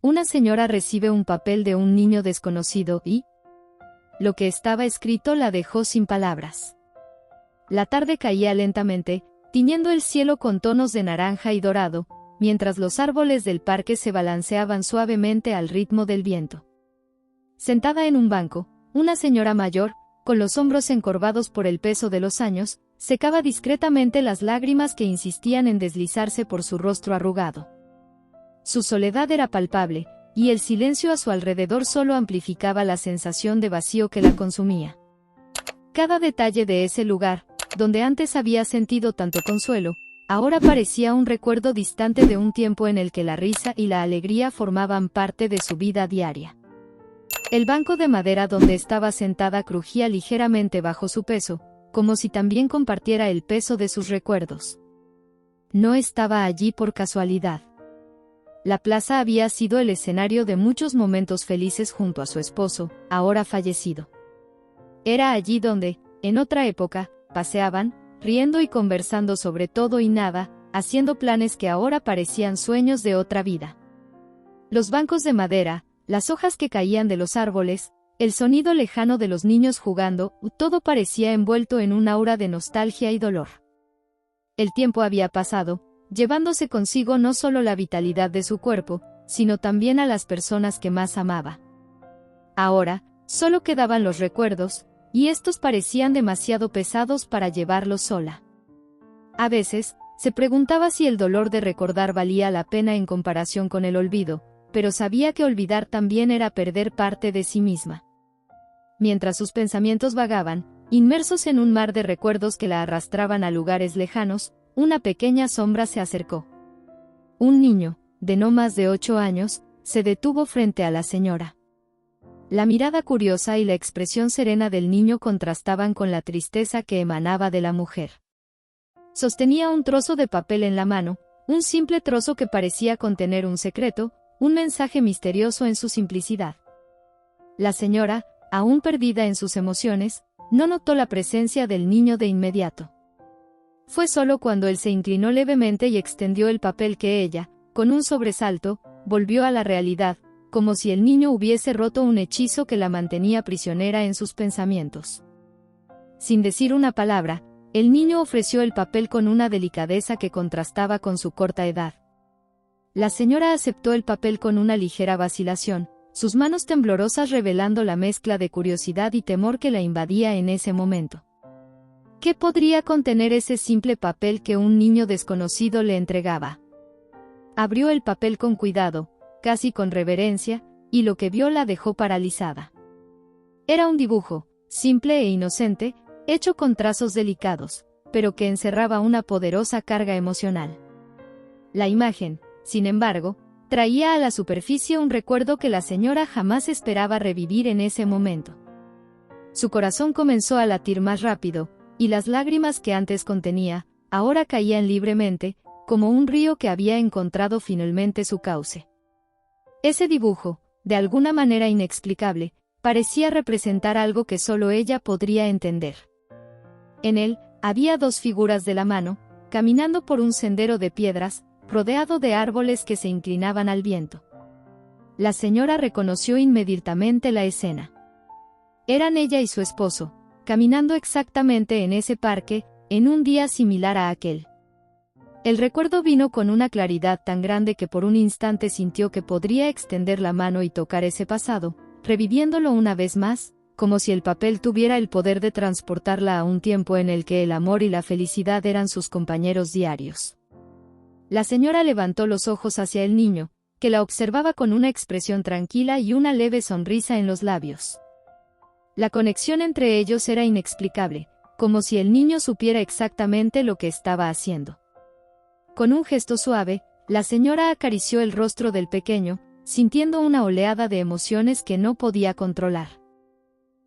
Una señora recibe un papel de un niño desconocido y lo que estaba escrito la dejó sin palabras. La tarde caía lentamente, tiñendo el cielo con tonos de naranja y dorado, mientras los árboles del parque se balanceaban suavemente al ritmo del viento. Sentada en un banco, una señora mayor, con los hombros encorvados por el peso de los años, secaba discretamente las lágrimas que insistían en deslizarse por su rostro arrugado. Su soledad era palpable, y el silencio a su alrededor solo amplificaba la sensación de vacío que la consumía. Cada detalle de ese lugar, donde antes había sentido tanto consuelo, ahora parecía un recuerdo distante de un tiempo en el que la risa y la alegría formaban parte de su vida diaria. El banco de madera donde estaba sentada crujía ligeramente bajo su peso, como si también compartiera el peso de sus recuerdos. No estaba allí por casualidad. La plaza había sido el escenario de muchos momentos felices junto a su esposo, ahora fallecido. Era allí donde, en otra época, paseaban, riendo y conversando sobre todo y nada, haciendo planes que ahora parecían sueños de otra vida. Los bancos de madera, las hojas que caían de los árboles, el sonido lejano de los niños jugando, todo parecía envuelto en un aura de nostalgia y dolor. El tiempo había pasado, llevándose consigo no solo la vitalidad de su cuerpo, sino también a las personas que más amaba. Ahora, solo quedaban los recuerdos, y estos parecían demasiado pesados para llevarlos sola. A veces, se preguntaba si el dolor de recordar valía la pena en comparación con el olvido, pero sabía que olvidar también era perder parte de sí misma. Mientras sus pensamientos vagaban, inmersos en un mar de recuerdos que la arrastraban a lugares lejanos, una pequeña sombra se acercó. Un niño, de no más de 8 años, se detuvo frente a la señora. La mirada curiosa y la expresión serena del niño contrastaban con la tristeza que emanaba de la mujer. Sostenía un trozo de papel en la mano, un simple trozo que parecía contener un secreto, un mensaje misterioso en su simplicidad. La señora, aún perdida en sus emociones, no notó la presencia del niño de inmediato. Fue solo cuando él se inclinó levemente y extendió el papel que ella, con un sobresalto, volvió a la realidad, como si el niño hubiese roto un hechizo que la mantenía prisionera en sus pensamientos. Sin decir una palabra, el niño ofreció el papel con una delicadeza que contrastaba con su corta edad. La señora aceptó el papel con una ligera vacilación, sus manos temblorosas revelando la mezcla de curiosidad y temor que la invadía en ese momento. ¿Qué podría contener ese simple papel que un niño desconocido le entregaba? Abrió el papel con cuidado, casi con reverencia, y lo que vio la dejó paralizada. Era un dibujo, simple e inocente, hecho con trazos delicados, pero que encerraba una poderosa carga emocional. La imagen, sin embargo, traía a la superficie un recuerdo que la señora jamás esperaba revivir en ese momento. Su corazón comenzó a latir más rápido, y las lágrimas que antes contenía, ahora caían libremente, como un río que había encontrado finalmente su cauce. Ese dibujo, de alguna manera inexplicable, parecía representar algo que solo ella podría entender. En él, había 2 figuras de la mano, caminando por un sendero de piedras, rodeado de árboles que se inclinaban al viento. La señora reconoció inmediatamente la escena. Eran ella y su esposo, caminando exactamente en ese parque, en un día similar a aquel. El recuerdo vino con una claridad tan grande que por un instante sintió que podría extender la mano y tocar ese pasado, reviviéndolo una vez más, como si el papel tuviera el poder de transportarla a un tiempo en el que el amor y la felicidad eran sus compañeros diarios. La señora levantó los ojos hacia el niño, que la observaba con una expresión tranquila y una leve sonrisa en los labios. La conexión entre ellos era inexplicable, como si el niño supiera exactamente lo que estaba haciendo. Con un gesto suave, la señora acarició el rostro del pequeño, sintiendo una oleada de emociones que no podía controlar.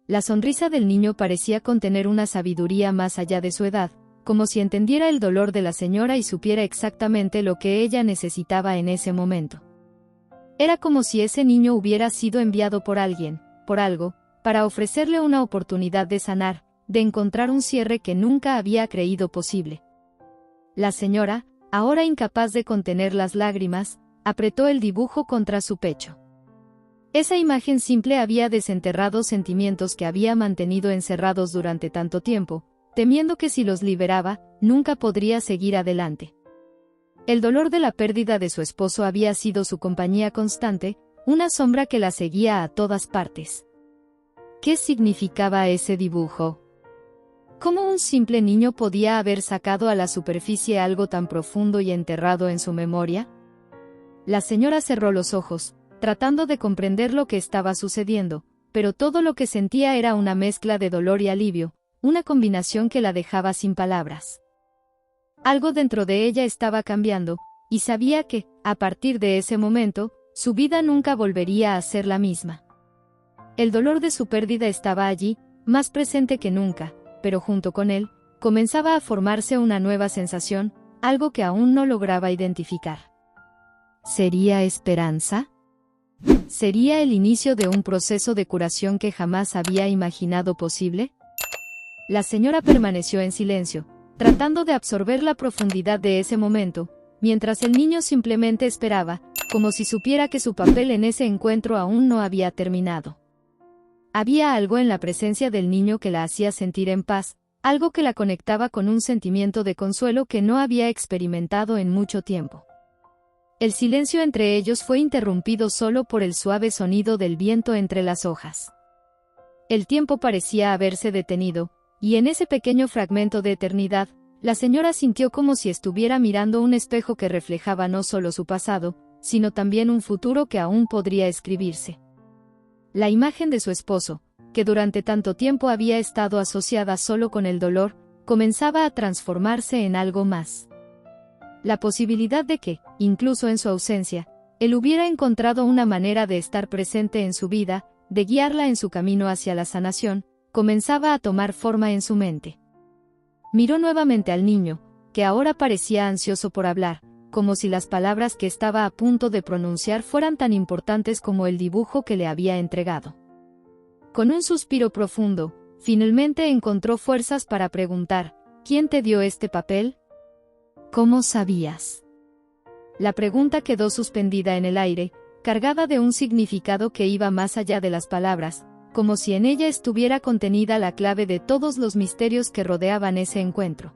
La sonrisa del niño parecía contener una sabiduría más allá de su edad, como si entendiera el dolor de la señora y supiera exactamente lo que ella necesitaba en ese momento. Era como si ese niño hubiera sido enviado por alguien, por algo, para ofrecerle una oportunidad de sanar, de encontrar un cierre que nunca había creído posible. La señora, ahora incapaz de contener las lágrimas, apretó el dibujo contra su pecho. Esa imagen simple había desenterrado sentimientos que había mantenido encerrados durante tanto tiempo, temiendo que si los liberaba, nunca podría seguir adelante. El dolor de la pérdida de su esposo había sido su compañía constante, una sombra que la seguía a todas partes. ¿Qué significaba ese dibujo? ¿Cómo un simple niño podía haber sacado a la superficie algo tan profundo y enterrado en su memoria? La señora cerró los ojos, tratando de comprender lo que estaba sucediendo, pero todo lo que sentía era una mezcla de dolor y alivio, una combinación que la dejaba sin palabras. Algo dentro de ella estaba cambiando, y sabía que, a partir de ese momento, su vida nunca volvería a ser la misma. El dolor de su pérdida estaba allí, más presente que nunca, pero junto con él, comenzaba a formarse una nueva sensación, algo que aún no lograba identificar. ¿Sería esperanza? ¿Sería el inicio de un proceso de curación que jamás había imaginado posible? La señora permaneció en silencio, tratando de absorber la profundidad de ese momento, mientras el niño simplemente esperaba, como si supiera que su papel en ese encuentro aún no había terminado. Había algo en la presencia del niño que la hacía sentir en paz, algo que la conectaba con un sentimiento de consuelo que no había experimentado en mucho tiempo. El silencio entre ellos fue interrumpido solo por el suave sonido del viento entre las hojas. El tiempo parecía haberse detenido, y en ese pequeño fragmento de eternidad, la señora sintió como si estuviera mirando un espejo que reflejaba no solo su pasado, sino también un futuro que aún podría escribirse. La imagen de su esposo, que durante tanto tiempo había estado asociada solo con el dolor, comenzaba a transformarse en algo más. La posibilidad de que, incluso en su ausencia, él hubiera encontrado una manera de estar presente en su vida, de guiarla en su camino hacia la sanación, comenzaba a tomar forma en su mente. Miró nuevamente al niño, que ahora parecía ansioso por hablar, como si las palabras que estaba a punto de pronunciar fueran tan importantes como el dibujo que le había entregado. Con un suspiro profundo, finalmente encontró fuerzas para preguntar, ¿quién te dio este papel? ¿Cómo sabías? La pregunta quedó suspendida en el aire, cargada de un significado que iba más allá de las palabras, como si en ella estuviera contenida la clave de todos los misterios que rodeaban ese encuentro.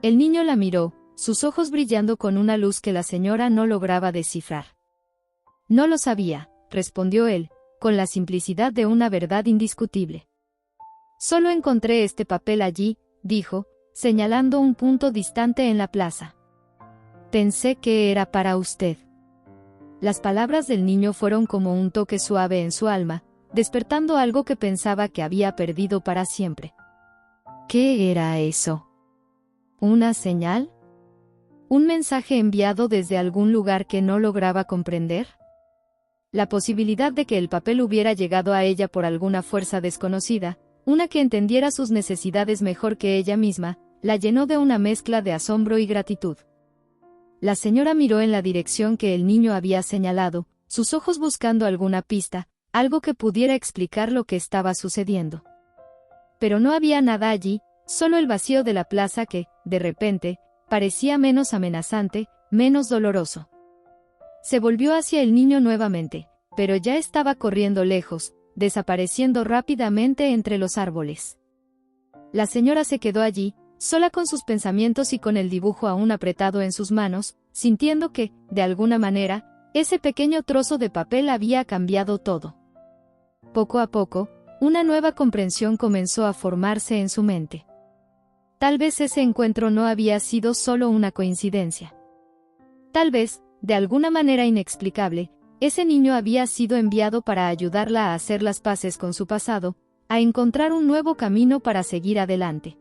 El niño la miró, sus ojos brillando con una luz que la señora no lograba descifrar. No lo sabía, respondió él, con la simplicidad de una verdad indiscutible. Solo encontré este papel allí, dijo, señalando un punto distante en la plaza. Pensé que era para usted. Las palabras del niño fueron como un toque suave en su alma, despertando algo que pensaba que había perdido para siempre. ¿Qué era eso? ¿Una señal? ¿Un mensaje enviado desde algún lugar que no lograba comprender? La posibilidad de que el papel hubiera llegado a ella por alguna fuerza desconocida, una que entendiera sus necesidades mejor que ella misma, la llenó de una mezcla de asombro y gratitud. La señora miró en la dirección que el niño había señalado, sus ojos buscando alguna pista, algo que pudiera explicar lo que estaba sucediendo. Pero no había nada allí, solo el vacío de la plaza que, de repente, parecía menos amenazante, menos doloroso. Se volvió hacia el niño nuevamente, pero ya estaba corriendo lejos, desapareciendo rápidamente entre los árboles. La señora se quedó allí, sola con sus pensamientos y con el dibujo aún apretado en sus manos, sintiendo que, de alguna manera, ese pequeño trozo de papel había cambiado todo. Poco a poco, una nueva comprensión comenzó a formarse en su mente. Tal vez ese encuentro no había sido solo una coincidencia. Tal vez, de alguna manera inexplicable, ese niño había sido enviado para ayudarla a hacer las paces con su pasado, a encontrar un nuevo camino para seguir adelante.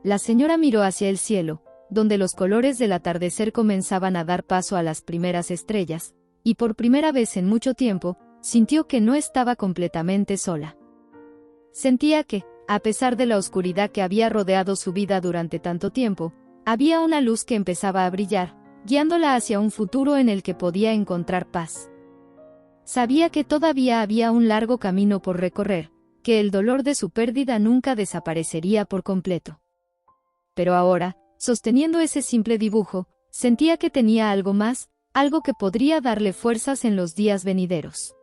La señora miró hacia el cielo, donde los colores del atardecer comenzaban a dar paso a las primeras estrellas, y por primera vez en mucho tiempo, sintió que no estaba completamente sola. Sentía que, a pesar de la oscuridad que había rodeado su vida durante tanto tiempo, había una luz que empezaba a brillar, guiándola hacia un futuro en el que podía encontrar paz. Sabía que todavía había un largo camino por recorrer, que el dolor de su pérdida nunca desaparecería por completo. Pero ahora, sosteniendo ese simple dibujo, sentía que tenía algo más, algo que podría darle fuerzas en los días venideros.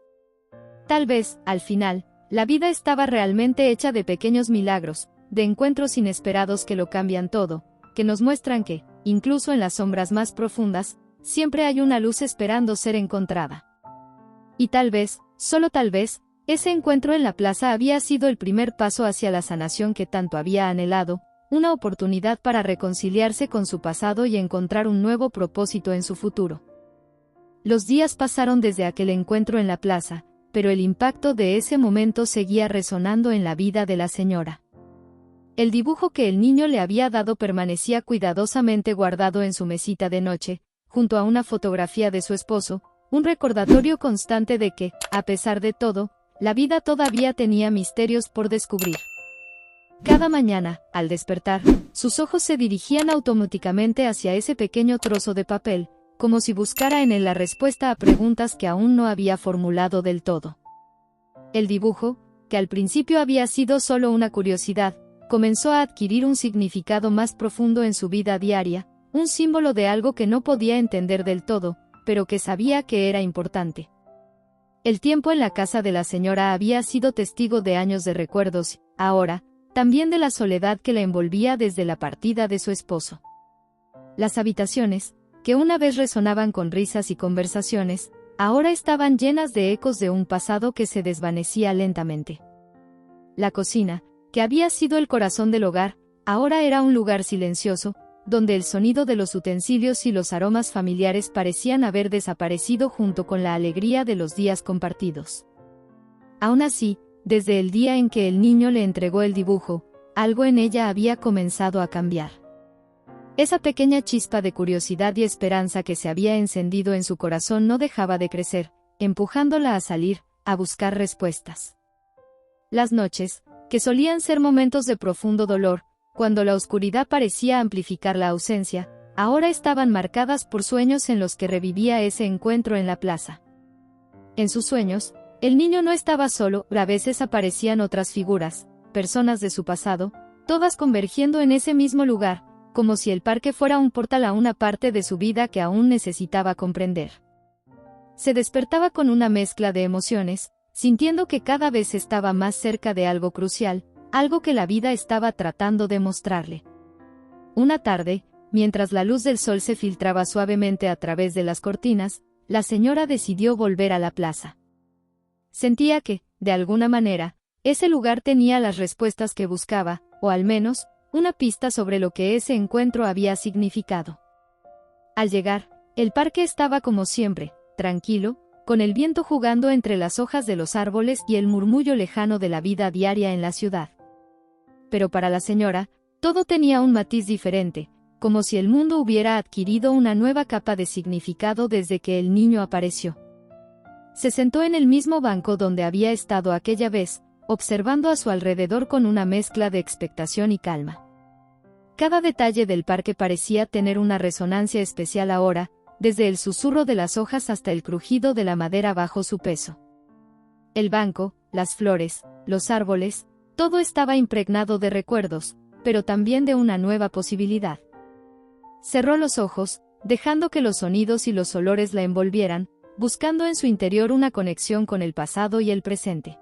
Tal vez, al final, la vida estaba realmente hecha de pequeños milagros, de encuentros inesperados que lo cambian todo, que nos muestran que, incluso en las sombras más profundas, siempre hay una luz esperando ser encontrada. Y tal vez, solo tal vez, ese encuentro en la plaza había sido el primer paso hacia la sanación que tanto había anhelado, una oportunidad para reconciliarse con su pasado y encontrar un nuevo propósito en su futuro. Los días pasaron desde aquel encuentro en la plaza, pero el impacto de ese momento seguía resonando en la vida de la señora. El dibujo que el niño le había dado permanecía cuidadosamente guardado en su mesita de noche, junto a una fotografía de su esposo, un recordatorio constante de que, a pesar de todo, la vida todavía tenía misterios por descubrir. Cada mañana, al despertar, sus ojos se dirigían automáticamente hacia ese pequeño trozo de papel, como si buscara en él la respuesta a preguntas que aún no había formulado del todo. El dibujo, que al principio había sido solo una curiosidad, comenzó a adquirir un significado más profundo en su vida diaria, un símbolo de algo que no podía entender del todo, pero que sabía que era importante. El tiempo en la casa de la señora había sido testigo de años de recuerdos, ahora, también de la soledad que la envolvía desde la partida de su esposo. Las habitaciones, que una vez resonaban con risas y conversaciones, ahora estaban llenas de ecos de un pasado que se desvanecía lentamente. La cocina, que había sido el corazón del hogar, ahora era un lugar silencioso, donde el sonido de los utensilios y los aromas familiares parecían haber desaparecido junto con la alegría de los días compartidos. Aún así, desde el día en que el niño le entregó el dibujo, algo en ella había comenzado a cambiar. Esa pequeña chispa de curiosidad y esperanza que se había encendido en su corazón no dejaba de crecer, empujándola a salir, a buscar respuestas. Las noches, que solían ser momentos de profundo dolor, cuando la oscuridad parecía amplificar la ausencia, ahora estaban marcadas por sueños en los que revivía ese encuentro en la plaza. En sus sueños, el niño no estaba solo, a veces aparecían otras figuras, personas de su pasado, todas convergiendo en ese mismo lugar, como si el parque fuera un portal a una parte de su vida que aún necesitaba comprender. Se despertaba con una mezcla de emociones, sintiendo que cada vez estaba más cerca de algo crucial, algo que la vida estaba tratando de mostrarle. Una tarde, mientras la luz del sol se filtraba suavemente a través de las cortinas, la señora decidió volver a la plaza. Sentía que, de alguna manera, ese lugar tenía las respuestas que buscaba, o al menos, una pista sobre lo que ese encuentro había significado. Al llegar, el parque estaba como siempre, tranquilo, con el viento jugando entre las hojas de los árboles y el murmullo lejano de la vida diaria en la ciudad. Pero para la señora, todo tenía un matiz diferente, como si el mundo hubiera adquirido una nueva capa de significado desde que el niño apareció. Se sentó en el mismo banco donde había estado aquella vez, observando a su alrededor con una mezcla de expectación y calma. Cada detalle del parque parecía tener una resonancia especial ahora, desde el susurro de las hojas hasta el crujido de la madera bajo su peso. El banco, las flores, los árboles, todo estaba impregnado de recuerdos, pero también de una nueva posibilidad. Cerró los ojos, dejando que los sonidos y los olores la envolvieran, buscando en su interior una conexión con el pasado y el presente.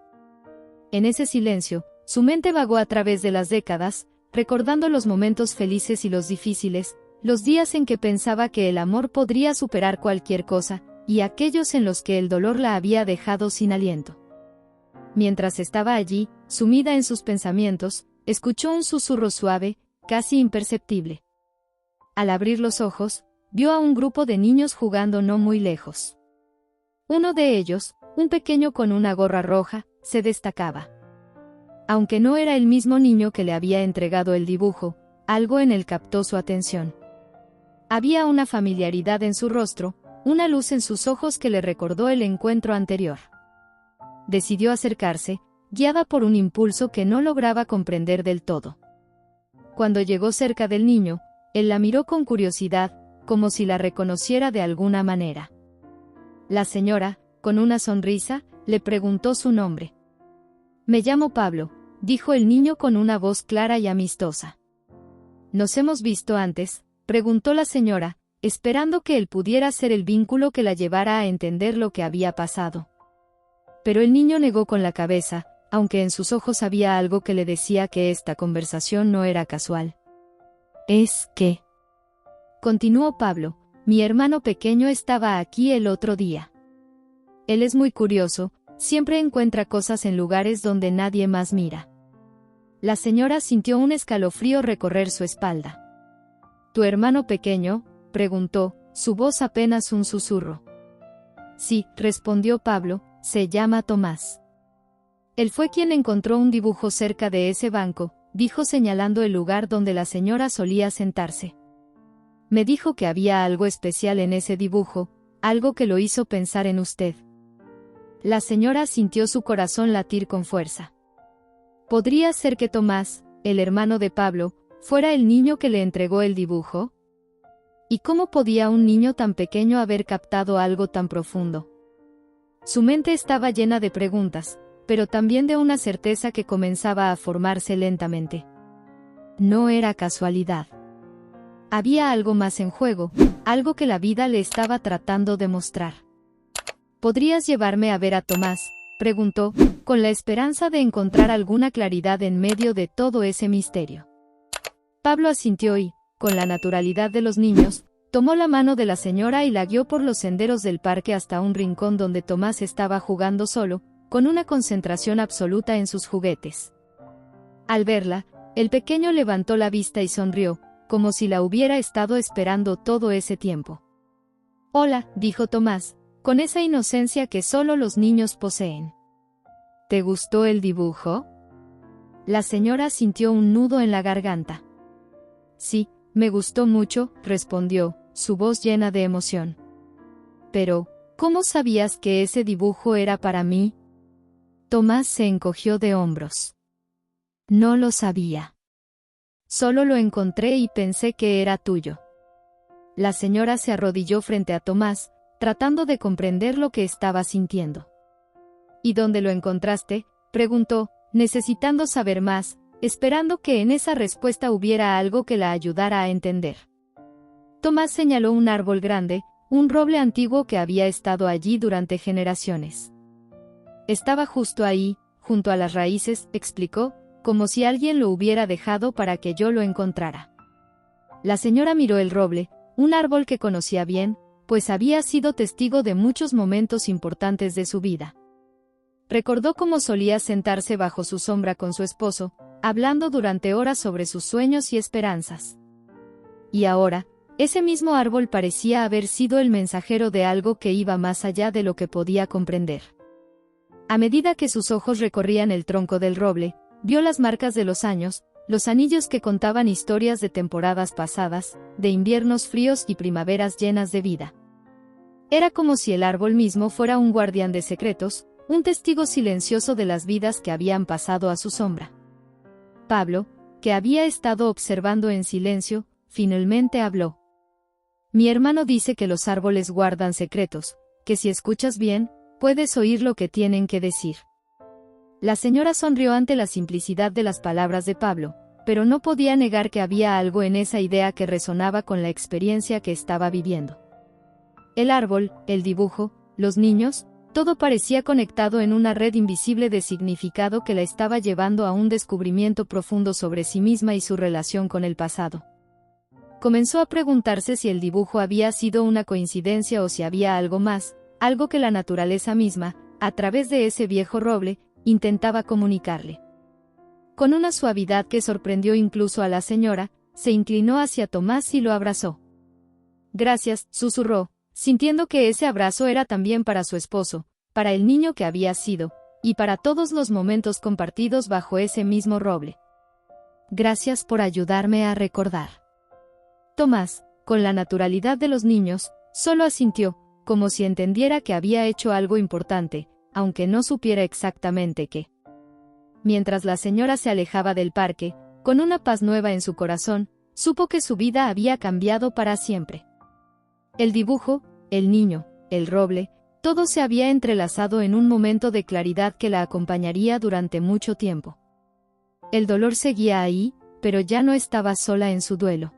En ese silencio, su mente vagó a través de las décadas, recordando los momentos felices y los difíciles, los días en que pensaba que el amor podría superar cualquier cosa, y aquellos en los que el dolor la había dejado sin aliento. Mientras estaba allí, sumida en sus pensamientos, escuchó un susurro suave, casi imperceptible. Al abrir los ojos, vio a un grupo de niños jugando no muy lejos. Uno de ellos, un pequeño con una gorra roja, se destacaba. Aunque no era el mismo niño que le había entregado el dibujo, algo en él captó su atención. Había una familiaridad en su rostro, una luz en sus ojos que le recordó el encuentro anterior. Decidió acercarse, guiada por un impulso que no lograba comprender del todo. Cuando llegó cerca del niño, él la miró con curiosidad, como si la reconociera de alguna manera. La señora, con una sonrisa, le preguntó su nombre. «Me llamo Pablo», dijo el niño con una voz clara y amistosa. «¿Nos hemos visto antes?», preguntó la señora, esperando que él pudiera ser el vínculo que la llevara a entender lo que había pasado. Pero el niño negó con la cabeza, aunque en sus ojos había algo que le decía que esta conversación no era casual. «Es que», continuó Pablo, «mi hermano pequeño estaba aquí el otro día. Él es muy curioso, siempre encuentra cosas en lugares donde nadie más mira». La señora sintió un escalofrío recorrer su espalda. «¿Tu hermano pequeño?», preguntó, su voz apenas un susurro. «Sí», respondió Pablo, «se llama Tomás. Él fue quien encontró un dibujo cerca de ese banco», dijo señalando el lugar donde la señora solía sentarse. «Me dijo que había algo especial en ese dibujo, algo que lo hizo pensar en usted». La señora sintió su corazón latir con fuerza. ¿Podría ser que Tomás, el hermano de Pablo, fuera el niño que le entregó el dibujo? ¿Y cómo podía un niño tan pequeño haber captado algo tan profundo? Su mente estaba llena de preguntas, pero también de una certeza que comenzaba a formarse lentamente. No era casualidad. Había algo más en juego, algo que la vida le estaba tratando de mostrar. «¿Podrías llevarme a ver a Tomás?», preguntó, con la esperanza de encontrar alguna claridad en medio de todo ese misterio. Pablo asintió y, con la naturalidad de los niños, tomó la mano de la señora y la guió por los senderos del parque hasta un rincón donde Tomás estaba jugando solo, con una concentración absoluta en sus juguetes. Al verla, el pequeño levantó la vista y sonrió, como si la hubiera estado esperando todo ese tiempo. «Hola», dijo Tomás, con esa inocencia que solo los niños poseen. «¿Te gustó el dibujo?». La señora sintió un nudo en la garganta. «Sí, me gustó mucho», respondió, su voz llena de emoción. «Pero, ¿cómo sabías que ese dibujo era para mí?». Tomás se encogió de hombros. «No lo sabía. Solo lo encontré y pensé que era tuyo». La señora se arrodilló frente a Tomás, tratando de comprender lo que estaba sintiendo. «¿Y dónde lo encontraste?», preguntó, necesitando saber más, esperando que en esa respuesta hubiera algo que la ayudara a entender. Tomás señaló un árbol grande, un roble antiguo que había estado allí durante generaciones. «Estaba justo ahí, junto a las raíces», explicó, como si alguien lo hubiera dejado para que yo lo encontrara. La señora miró el roble, un árbol que conocía bien, pues había sido testigo de muchos momentos importantes de su vida. Recordó cómo solía sentarse bajo su sombra con su esposo, hablando durante horas sobre sus sueños y esperanzas. Y ahora, ese mismo árbol parecía haber sido el mensajero de algo que iba más allá de lo que podía comprender. A medida que sus ojos recorrían el tronco del roble, vio las marcas de los años, los anillos que contaban historias de temporadas pasadas, de inviernos fríos y primaveras llenas de vida. Era como si el árbol mismo fuera un guardián de secretos, un testigo silencioso de las vidas que habían pasado a su sombra. Pablo, que había estado observando en silencio, finalmente habló. «Mi hermano dice que los árboles guardan secretos, que si escuchas bien, puedes oír lo que tienen que decir». La señora sonrió ante la simplicidad de las palabras de Pablo, pero no podía negar que había algo en esa idea que resonaba con la experiencia que estaba viviendo. El árbol, el dibujo, los niños, todo parecía conectado en una red invisible de significado que la estaba llevando a un descubrimiento profundo sobre sí misma y su relación con el pasado. Comenzó a preguntarse si el dibujo había sido una coincidencia o si había algo más, algo que la naturaleza misma, a través de ese viejo roble, intentaba comunicarle. Con una suavidad que sorprendió incluso a la señora, se inclinó hacia Tomás y lo abrazó. «Gracias», susurró, sintiendo que ese abrazo era también para su esposo, para el niño que había sido, y para todos los momentos compartidos bajo ese mismo roble. «Gracias por ayudarme a recordar». Tomás, con la naturalidad de los niños, solo asintió, como si entendiera que había hecho algo importante, aunque no supiera exactamente qué. Mientras la señora se alejaba del parque, con una paz nueva en su corazón, supo que su vida había cambiado para siempre. El dibujo, el niño, el roble, todo se había entrelazado en un momento de claridad que la acompañaría durante mucho tiempo. El dolor seguía ahí, pero ya no estaba sola en su duelo.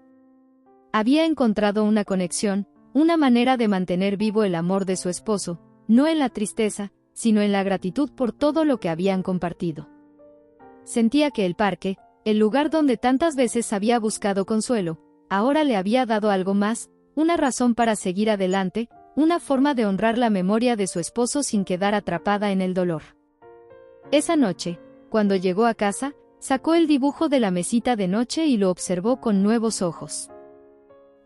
Había encontrado una conexión, una manera de mantener vivo el amor de su esposo, no en la tristeza, sino en la gratitud por todo lo que habían compartido. Sentía que el parque, el lugar donde tantas veces había buscado consuelo, ahora le había dado algo más, una razón para seguir adelante, una forma de honrar la memoria de su esposo sin quedar atrapada en el dolor. Esa noche, cuando llegó a casa, sacó el dibujo de la mesita de noche y lo observó con nuevos ojos.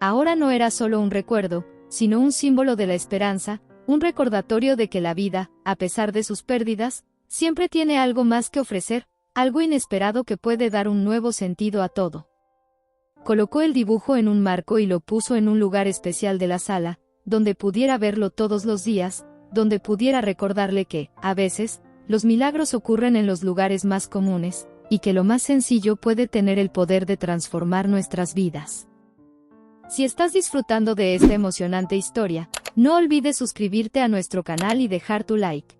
Ahora no era solo un recuerdo, sino un símbolo de la esperanza, un recordatorio de que la vida, a pesar de sus pérdidas, siempre tiene algo más que ofrecer, algo inesperado que puede dar un nuevo sentido a todo. Colocó el dibujo en un marco y lo puso en un lugar especial de la sala, donde pudiera verlo todos los días, donde pudiera recordarle que, a veces, los milagros ocurren en los lugares más comunes, y que lo más sencillo puede tener el poder de transformar nuestras vidas. Si estás disfrutando de esta emocionante historia, no olvides suscribirte a nuestro canal y dejar tu like.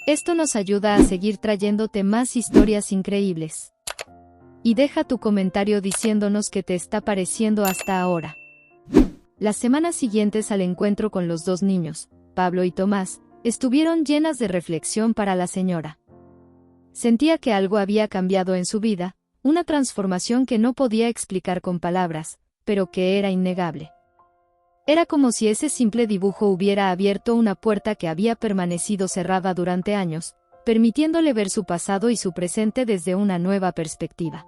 Esto nos ayuda a seguir trayéndote más historias increíbles. Y deja tu comentario diciéndonos qué te está pareciendo hasta ahora. Las semanas siguientes al encuentro con los dos niños, Pablo y Tomás, estuvieron llenas de reflexión para la señora. Sentía que algo había cambiado en su vida, una transformación que no podía explicar con palabras, pero que era innegable. Era como si ese simple dibujo hubiera abierto una puerta que había permanecido cerrada durante años, permitiéndole ver su pasado y su presente desde una nueva perspectiva.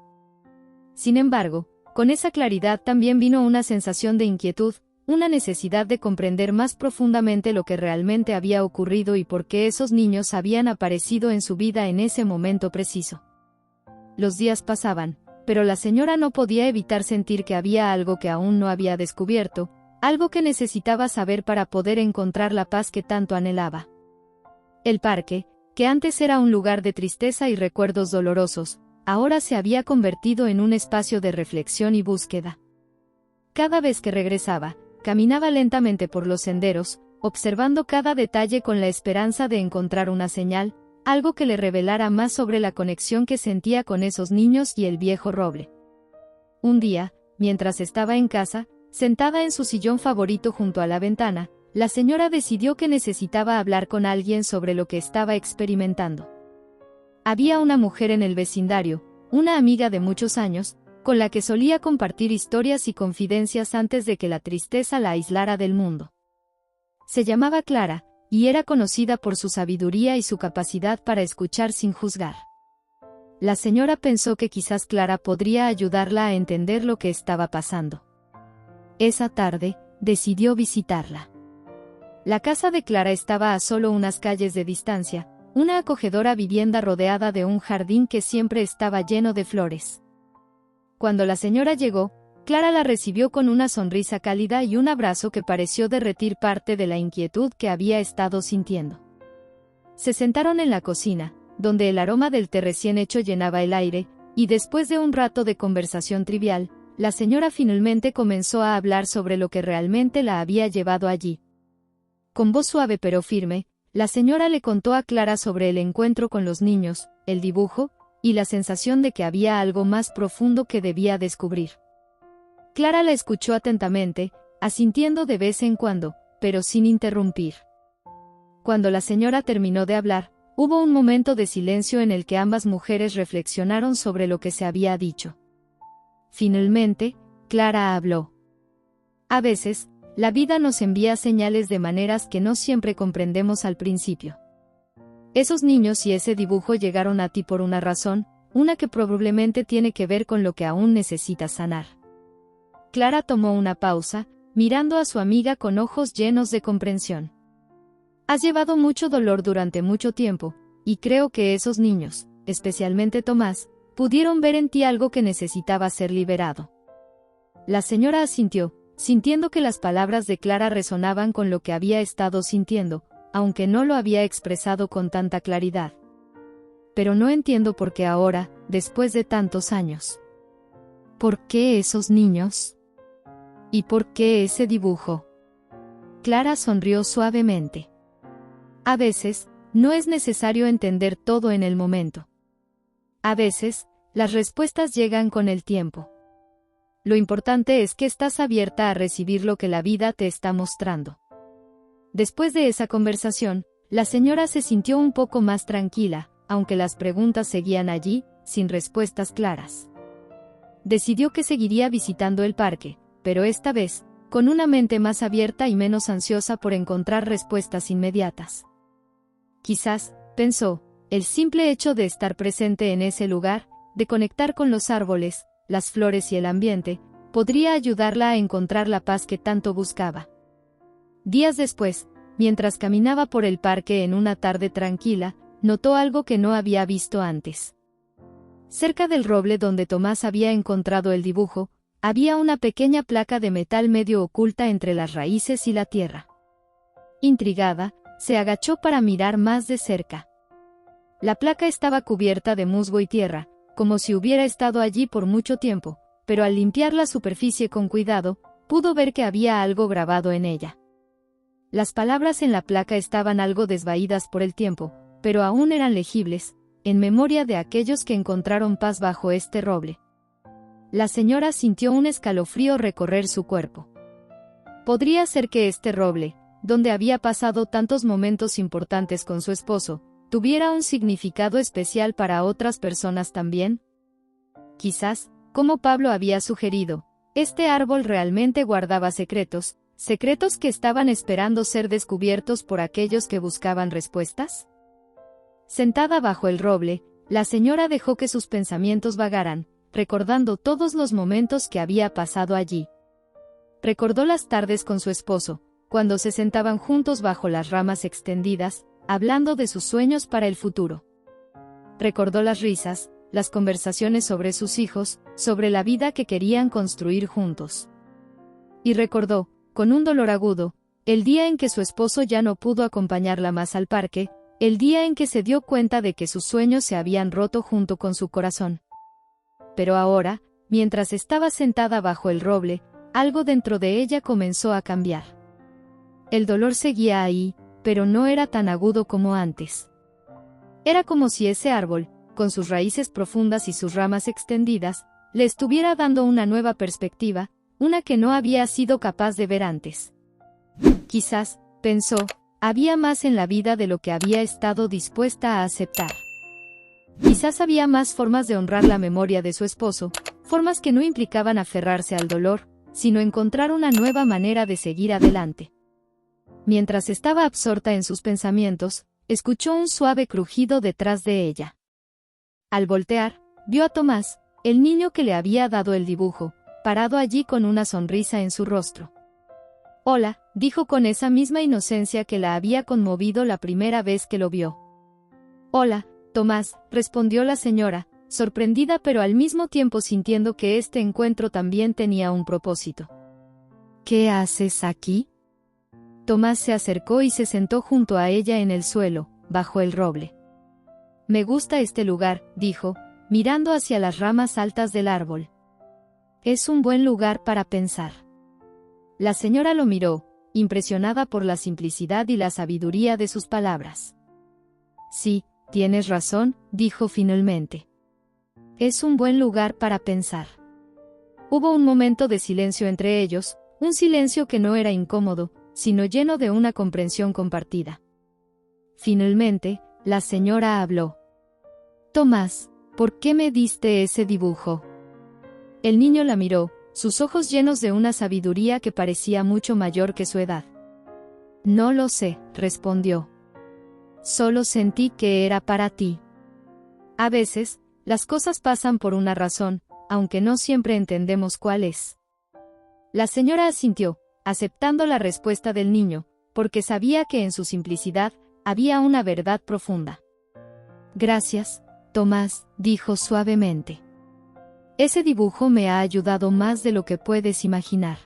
Sin embargo, con esa claridad también vino una sensación de inquietud, una necesidad de comprender más profundamente lo que realmente había ocurrido y por qué esos niños habían aparecido en su vida en ese momento preciso. Los días pasaban, pero la señora no podía evitar sentir que había algo que aún no había descubierto, algo que necesitaba saber para poder encontrar la paz que tanto anhelaba. El parque, que antes era un lugar de tristeza y recuerdos dolorosos, ahora se había convertido en un espacio de reflexión y búsqueda. Cada vez que regresaba, caminaba lentamente por los senderos, observando cada detalle con la esperanza de encontrar una señal, algo que le revelara más sobre la conexión que sentía con esos niños y el viejo roble. Un día, mientras estaba en casa, sentada en su sillón favorito junto a la ventana, la señora decidió que necesitaba hablar con alguien sobre lo que estaba experimentando. Había una mujer en el vecindario, una amiga de muchos años, con la que solía compartir historias y confidencias antes de que la tristeza la aislara del mundo. Se llamaba Clara, y era conocida por su sabiduría y su capacidad para escuchar sin juzgar. La señora pensó que quizás Clara podría ayudarla a entender lo que estaba pasando. Esa tarde, decidió visitarla. La casa de Clara estaba a solo unas calles de distancia, una acogedora vivienda rodeada de un jardín que siempre estaba lleno de flores. Cuando la señora llegó, Clara la recibió con una sonrisa cálida y un abrazo que pareció derretir parte de la inquietud que había estado sintiendo. Se sentaron en la cocina, donde el aroma del té recién hecho llenaba el aire, y después de un rato de conversación trivial, la señora finalmente comenzó a hablar sobre lo que realmente la había llevado allí. Con voz suave pero firme, la señora le contó a Clara sobre el encuentro con los niños, el dibujo, y la sensación de que había algo más profundo que debía descubrir. Clara la escuchó atentamente, asintiendo de vez en cuando, pero sin interrumpir. Cuando la señora terminó de hablar, hubo un momento de silencio en el que ambas mujeres reflexionaron sobre lo que se había dicho. Finalmente, Clara habló. A veces, la vida nos envía señales de maneras que no siempre comprendemos al principio. Esos niños y ese dibujo llegaron a ti por una razón, una que probablemente tiene que ver con lo que aún necesitas sanar. Clara tomó una pausa, mirando a su amiga con ojos llenos de comprensión. Has llevado mucho dolor durante mucho tiempo, y creo que esos niños, especialmente Tomás, pudieron ver en ti algo que necesitaba ser liberado. La señora asintió, sintiendo que las palabras de Clara resonaban con lo que había estado sintiendo, aunque no lo había expresado con tanta claridad. Pero no entiendo por qué ahora, después de tantos años. ¿Por qué esos niños? ¿Y por qué ese dibujo? Clara sonrió suavemente. A veces, no es necesario entender todo en el momento. A veces, las respuestas llegan con el tiempo. lo importante es que estás abierta a recibir lo que la vida te está mostrando. Después de esa conversación, la señora se sintió un poco más tranquila, aunque las preguntas seguían allí, sin respuestas claras. Decidió que seguiría visitando el parque, pero esta vez, con una mente más abierta y menos ansiosa por encontrar respuestas inmediatas. Quizás, pensó, el simple hecho de estar presente en ese lugar, de conectar con los árboles, las flores y el ambiente, podría ayudarla a encontrar la paz que tanto buscaba. Días después, mientras caminaba por el parque en una tarde tranquila, notó algo que no había visto antes. Cerca del roble donde Tomás había encontrado el dibujo, había una pequeña placa de metal medio oculta entre las raíces y la tierra. Intrigada, se agachó para mirar más de cerca. La placa estaba cubierta de musgo y tierra, como si hubiera estado allí por mucho tiempo, pero al limpiar la superficie con cuidado, pudo ver que había algo grabado en ella. Las palabras en la placa estaban algo desvaídas por el tiempo, pero aún eran legibles, en memoria de aquellos que encontraron paz bajo este roble. La señora sintió un escalofrío recorrer su cuerpo. Podría ser que este roble, donde había pasado tantos momentos importantes con su esposo, tuviera un significado especial para otras personas también. Quizás, como Pablo había sugerido, este árbol realmente guardaba secretos que estaban esperando ser descubiertos por aquellos que buscaban respuestas. Sentada bajo el roble, la señora dejó que sus pensamientos vagaran, recordando todos los momentos que había pasado allí. Recordó las tardes con su esposo, cuando se sentaban juntos bajo las ramas extendidas, hablando de sus sueños para el futuro. Recordó las risas, las conversaciones sobre sus hijos, sobre la vida que querían construir juntos. Y recordó, con un dolor agudo, el día en que su esposo ya no pudo acompañarla más al parque, el día en que se dio cuenta de que sus sueños se habían roto junto con su corazón. Pero ahora, mientras estaba sentada bajo el roble, algo dentro de ella comenzó a cambiar. El dolor seguía ahí, pero no era tan agudo como antes. Era como si ese árbol, con sus raíces profundas y sus ramas extendidas, le estuviera dando una nueva perspectiva, una que no había sido capaz de ver antes. Quizás, pensó, había más en la vida de lo que había estado dispuesta a aceptar. Quizás había más formas de honrar la memoria de su esposo, formas que no implicaban aferrarse al dolor, sino encontrar una nueva manera de seguir adelante. Mientras estaba absorta en sus pensamientos, escuchó un suave crujido detrás de ella. Al voltear, vio a Tomás, el niño que le había dado el dibujo, parado allí con una sonrisa en su rostro. «Hola», dijo con esa misma inocencia que la había conmovido la primera vez que lo vio. «Hola, Tomás», respondió la señora, sorprendida pero al mismo tiempo sintiendo que este encuentro también tenía un propósito. «¿Qué haces aquí?». Tomás se acercó y se sentó junto a ella en el suelo, bajo el roble. «Me gusta este lugar», dijo, mirando hacia las ramas altas del árbol. «Es un buen lugar para pensar». La señora lo miró, impresionada por la simplicidad y la sabiduría de sus palabras. «Sí, tienes razón», dijo finalmente. «Es un buen lugar para pensar». Hubo un momento de silencio entre ellos, un silencio que no era incómodo, sino lleno de una comprensión compartida. Finalmente, la señora habló. «Tomás, ¿por qué me diste ese dibujo?». El niño la miró, sus ojos llenos de una sabiduría que parecía mucho mayor que su edad. «No lo sé», respondió. «Solo sentí que era para ti». A veces, las cosas pasan por una razón, aunque no siempre entendemos cuál es. La señora asintió, aceptando la respuesta del niño, porque sabía que en su simplicidad había una verdad profunda. «Gracias, Tomás», dijo suavemente. «Ese dibujo me ha ayudado más de lo que puedes imaginar».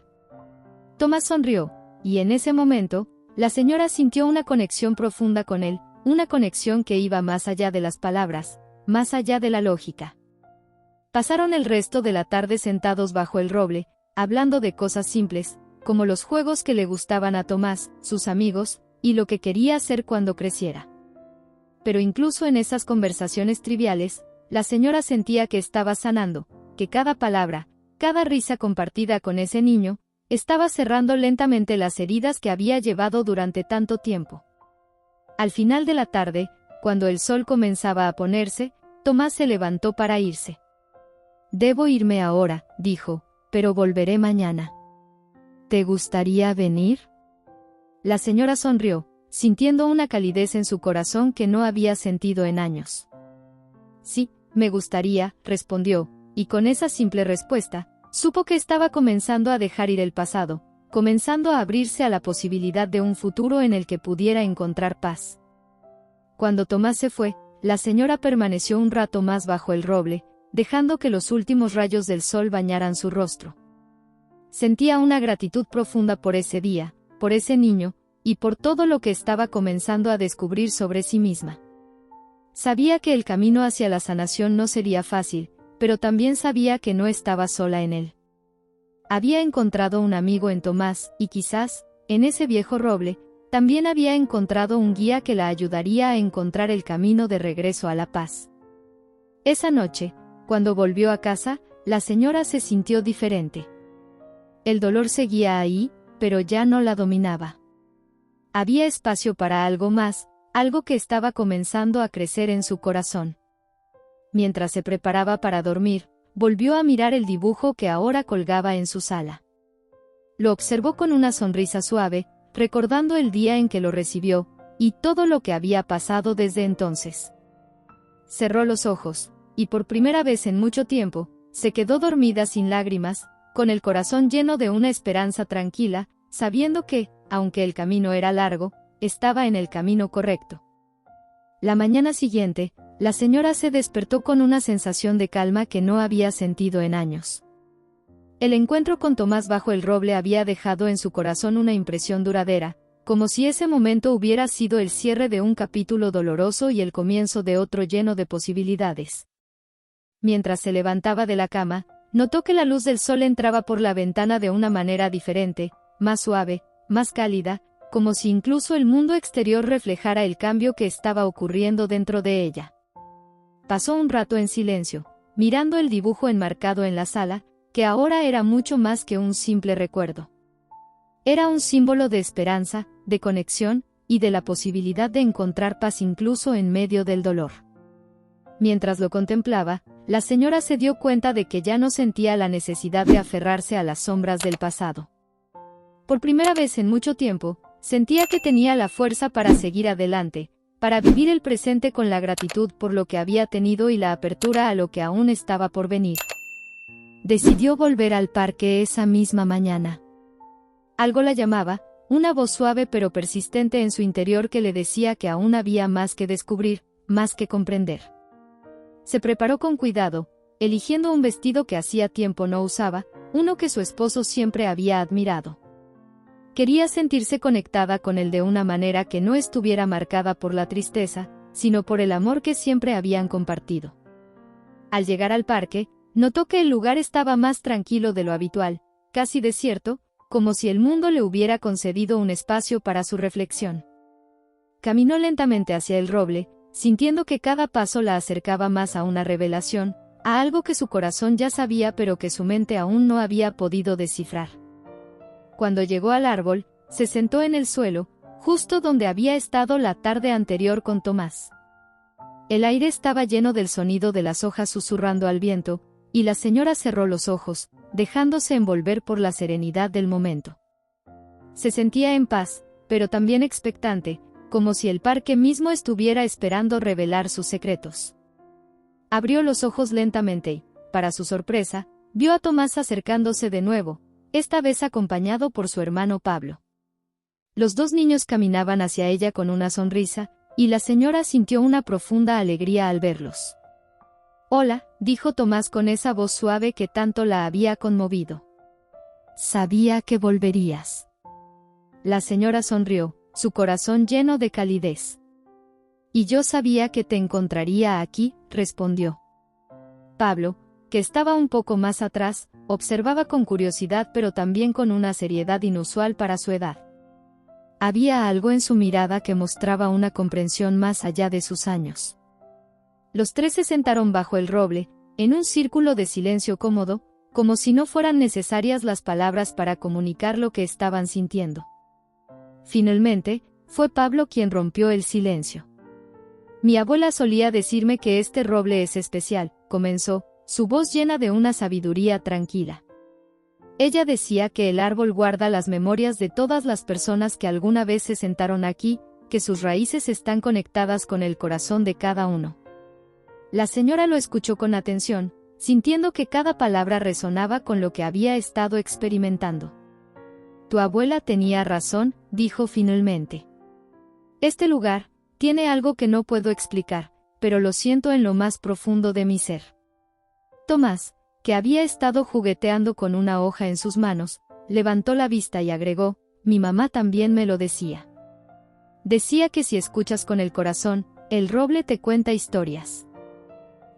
Tomás sonrió, y en ese momento, la señora sintió una conexión profunda con él, una conexión que iba más allá de las palabras, más allá de la lógica. Pasaron el resto de la tarde sentados bajo el roble, hablando de cosas simples, como los juegos que le gustaban a Tomás, sus amigos, y lo que quería hacer cuando creciera. Pero incluso en esas conversaciones triviales, la señora sentía que estaba sanando, que cada palabra, cada risa compartida con ese niño, estaba cerrando lentamente las heridas que había llevado durante tanto tiempo. Al final de la tarde, cuando el sol comenzaba a ponerse, Tomás se levantó para irse. «Debo irme ahora», dijo, «pero volveré mañana». «¿Te gustaría venir?». La señora sonrió, sintiendo una calidez en su corazón que no había sentido en años. «Sí, me gustaría», respondió, y con esa simple respuesta, supo que estaba comenzando a dejar ir el pasado, comenzando a abrirse a la posibilidad de un futuro en el que pudiera encontrar paz. Cuando Tomás se fue, la señora permaneció un rato más bajo el roble, dejando que los últimos rayos del sol bañaran su rostro. Sentía una gratitud profunda por ese día, por ese niño, y por todo lo que estaba comenzando a descubrir sobre sí misma. Sabía que el camino hacia la sanación no sería fácil, pero también sabía que no estaba sola en él. Había encontrado un amigo en Tomás, y quizás, en ese viejo roble, también había encontrado un guía que la ayudaría a encontrar el camino de regreso a la paz. Esa noche, cuando volvió a casa, la señora se sintió diferente. El dolor seguía ahí, pero ya no la dominaba. Había espacio para algo más, algo que estaba comenzando a crecer en su corazón. Mientras se preparaba para dormir, volvió a mirar el dibujo que ahora colgaba en su sala. Lo observó con una sonrisa suave, recordando el día en que lo recibió, y todo lo que había pasado desde entonces. Cerró los ojos, y por primera vez en mucho tiempo, se quedó dormida sin lágrimas, con el corazón lleno de una esperanza tranquila, sabiendo que, aunque el camino era largo, estaba en el camino correcto. La mañana siguiente, la señora se despertó con una sensación de calma que no había sentido en años. El encuentro con Tomás bajo el roble había dejado en su corazón una impresión duradera, como si ese momento hubiera sido el cierre de un capítulo doloroso y el comienzo de otro lleno de posibilidades. Mientras se levantaba de la cama, notó que la luz del sol entraba por la ventana de una manera diferente, más suave, más cálida, como si incluso el mundo exterior reflejara el cambio que estaba ocurriendo dentro de ella. Pasó un rato en silencio, mirando el dibujo enmarcado en la sala, que ahora era mucho más que un simple recuerdo. Era un símbolo de esperanza, de conexión, y de la posibilidad de encontrar paz incluso en medio del dolor. Mientras lo contemplaba, la señora se dio cuenta de que ya no sentía la necesidad de aferrarse a las sombras del pasado. Por primera vez en mucho tiempo, sentía que tenía la fuerza para seguir adelante, para vivir el presente con la gratitud por lo que había tenido y la apertura a lo que aún estaba por venir. Decidió volver al parque esa misma mañana. Algo la llamaba, una voz suave pero persistente en su interior que le decía que aún había más que descubrir, más que comprender. Se preparó con cuidado, eligiendo un vestido que hacía tiempo no usaba, uno que su esposo siempre había admirado. Quería sentirse conectada con él de una manera que no estuviera marcada por la tristeza, sino por el amor que siempre habían compartido. Al llegar al parque, notó que el lugar estaba más tranquilo de lo habitual, casi desierto, como si el mundo le hubiera concedido un espacio para su reflexión. Caminó lentamente hacia el roble, sintiendo que cada paso la acercaba más a una revelación, a algo que su corazón ya sabía pero que su mente aún no había podido descifrar. Cuando llegó al árbol, se sentó en el suelo, justo donde había estado la tarde anterior con Tomás. El aire estaba lleno del sonido de las hojas susurrando al viento, y la señora cerró los ojos, dejándose envolver por la serenidad del momento. Se sentía en paz, pero también expectante, como si el parque mismo estuviera esperando revelar sus secretos. Abrió los ojos lentamente y, para su sorpresa, vio a Tomás acercándose de nuevo, esta vez acompañado por su hermano Pablo. Los dos niños caminaban hacia ella con una sonrisa, y la señora sintió una profunda alegría al verlos. «Hola», dijo Tomás con esa voz suave que tanto la había conmovido. «Sabía que volverías». La señora sonrió, su corazón lleno de calidez. «Y yo sabía que te encontraría aquí», respondió. Pablo, que estaba un poco más atrás, observaba con curiosidad pero también con una seriedad inusual para su edad. Había algo en su mirada que mostraba una comprensión más allá de sus años. Los tres se sentaron bajo el roble, en un círculo de silencio cómodo, como si no fueran necesarias las palabras para comunicar lo que estaban sintiendo. Finalmente, fue Pablo quien rompió el silencio. Mi abuela solía decirme que este roble es especial, comenzó, su voz llena de una sabiduría tranquila. Ella decía que el árbol guarda las memorias de todas las personas que alguna vez se sentaron aquí, que sus raíces están conectadas con el corazón de cada uno. La señora lo escuchó con atención, sintiendo que cada palabra resonaba con lo que había estado experimentando. Tu abuela tenía razón, dijo finalmente. Este lugar tiene algo que no puedo explicar, pero lo siento en lo más profundo de mi ser. Tomás, que había estado jugueteando con una hoja en sus manos, levantó la vista y agregó, mi mamá también me lo decía. Decía que si escuchas con el corazón, el roble te cuenta historias.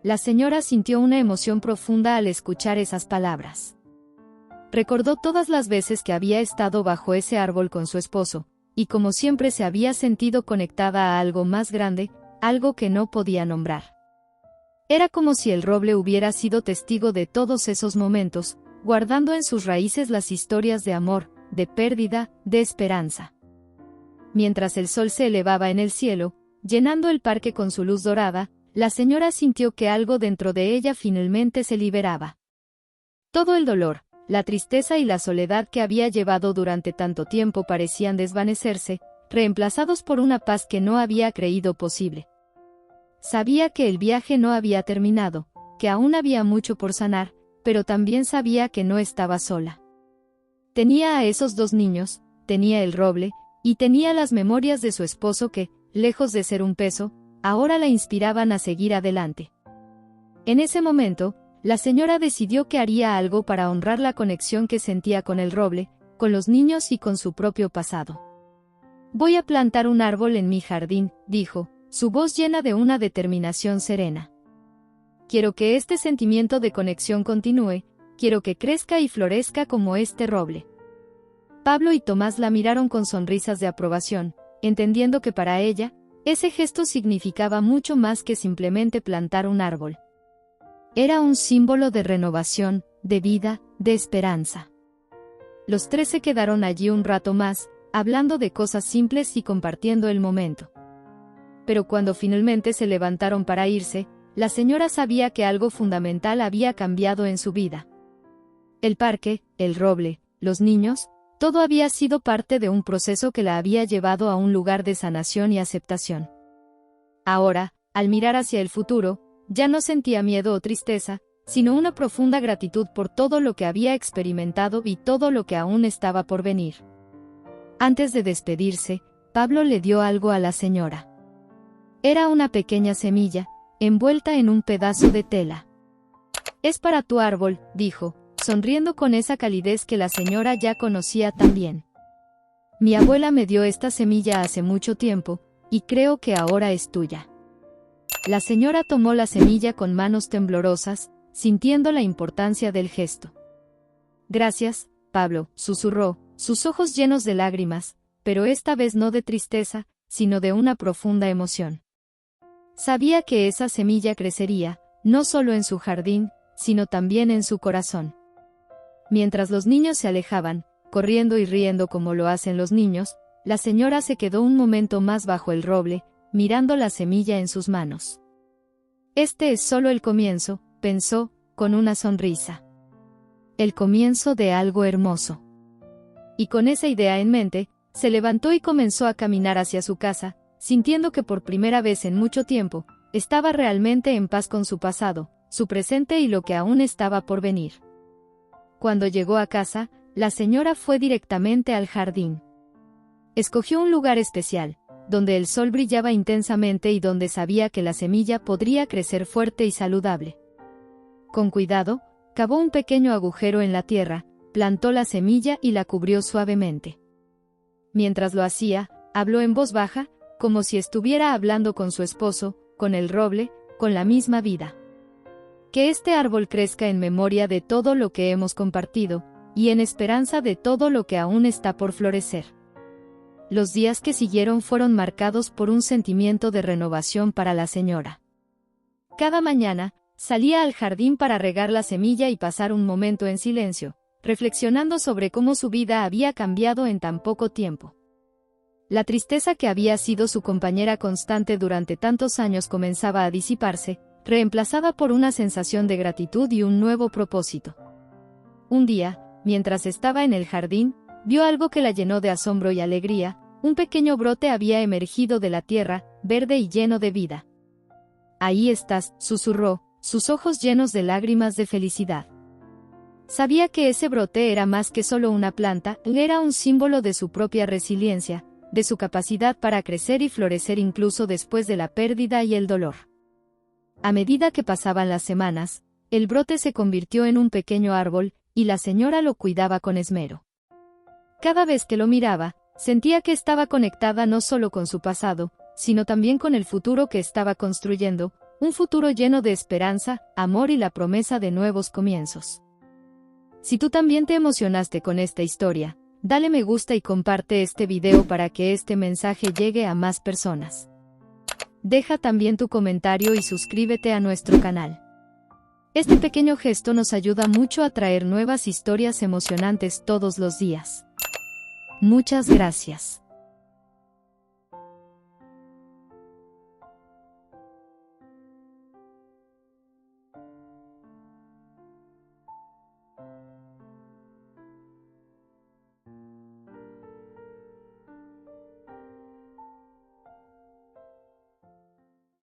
La señora sintió una emoción profunda al escuchar esas palabras. Recordó todas las veces que había estado bajo ese árbol con su esposo, y como siempre se había sentido conectada a algo más grande, algo que no podía nombrar. Era como si el roble hubiera sido testigo de todos esos momentos, guardando en sus raíces las historias de amor, de pérdida, de esperanza. Mientras el sol se elevaba en el cielo, llenando el parque con su luz dorada, la señora sintió que algo dentro de ella finalmente se liberaba. Todo el dolor, la tristeza y la soledad que había llevado durante tanto tiempo parecían desvanecerse, reemplazados por una paz que no había creído posible. Sabía que el viaje no había terminado, que aún había mucho por sanar, pero también sabía que no estaba sola. Tenía a esos dos niños, tenía el roble, y tenía las memorias de su esposo que, lejos de ser un peso, ahora la inspiraban a seguir adelante. En ese momento, la señora decidió que haría algo para honrar la conexión que sentía con el roble, con los niños y con su propio pasado. Voy a plantar un árbol en mi jardín, dijo, su voz llena de una determinación serena. Quiero que este sentimiento de conexión continúe, quiero que crezca y florezca como este roble. Pablo y Tomás la miraron con sonrisas de aprobación, entendiendo que para ella, ese gesto significaba mucho más que simplemente plantar un árbol. Era un símbolo de renovación, de vida, de esperanza. Los tres se quedaron allí un rato más, hablando de cosas simples y compartiendo el momento. Pero cuando finalmente se levantaron para irse, la señora sabía que algo fundamental había cambiado en su vida. El parque, el roble, los niños, todo había sido parte de un proceso que la había llevado a un lugar de sanación y aceptación. Ahora, al mirar hacia el futuro, ya no sentía miedo o tristeza, sino una profunda gratitud por todo lo que había experimentado y todo lo que aún estaba por venir. Antes de despedirse, Pablo le dio algo a la señora. Era una pequeña semilla, envuelta en un pedazo de tela. Es para tu árbol, dijo, sonriendo con esa calidez que la señora ya conocía tan bien. Mi abuela me dio esta semilla hace mucho tiempo, y creo que ahora es tuya. La señora tomó la semilla con manos temblorosas, sintiendo la importancia del gesto. Gracias, Pablo, susurró, sus ojos llenos de lágrimas, pero esta vez no de tristeza, sino de una profunda emoción. Sabía que esa semilla crecería, no solo en su jardín, sino también en su corazón. Mientras los niños se alejaban, corriendo y riendo como lo hacen los niños, la señora se quedó un momento más bajo el roble, mirando la semilla en sus manos. Este es solo el comienzo, pensó, con una sonrisa. El comienzo de algo hermoso. Y con esa idea en mente, se levantó y comenzó a caminar hacia su casa, sintiendo que por primera vez en mucho tiempo, estaba realmente en paz con su pasado, su presente y lo que aún estaba por venir. Cuando llegó a casa, la señora fue directamente al jardín. Escogió un lugar especial, donde el sol brillaba intensamente y donde sabía que la semilla podría crecer fuerte y saludable. Con cuidado, cavó un pequeño agujero en la tierra, plantó la semilla y la cubrió suavemente. Mientras lo hacía, habló en voz baja, como si estuviera hablando con su esposo, con el roble, con la misma vida. Que este árbol crezca en memoria de todo lo que hemos compartido, y en esperanza de todo lo que aún está por florecer. Los días que siguieron fueron marcados por un sentimiento de renovación para la señora. Cada mañana, salía al jardín para regar la semilla y pasar un momento en silencio, reflexionando sobre cómo su vida había cambiado en tan poco tiempo. La tristeza que había sido su compañera constante durante tantos años comenzaba a disiparse, reemplazada por una sensación de gratitud y un nuevo propósito. Un día, mientras estaba en el jardín, vio algo que la llenó de asombro y alegría. Un pequeño brote había emergido de la tierra, verde y lleno de vida. «Ahí estás», susurró, sus ojos llenos de lágrimas de felicidad. Sabía que ese brote era más que solo una planta, era un símbolo de su propia resiliencia, de su capacidad para crecer y florecer incluso después de la pérdida y el dolor. A medida que pasaban las semanas, el brote se convirtió en un pequeño árbol, y la señora lo cuidaba con esmero. Cada vez que lo miraba, sentía que estaba conectada no solo con su pasado, sino también con el futuro que estaba construyendo, un futuro lleno de esperanza, amor y la promesa de nuevos comienzos. Si tú también te emocionaste con esta historia, dale me gusta y comparte este video para que este mensaje llegue a más personas. Deja también tu comentario y suscríbete a nuestro canal. Este pequeño gesto nos ayuda mucho a traer nuevas historias emocionantes todos los días. Muchas gracias.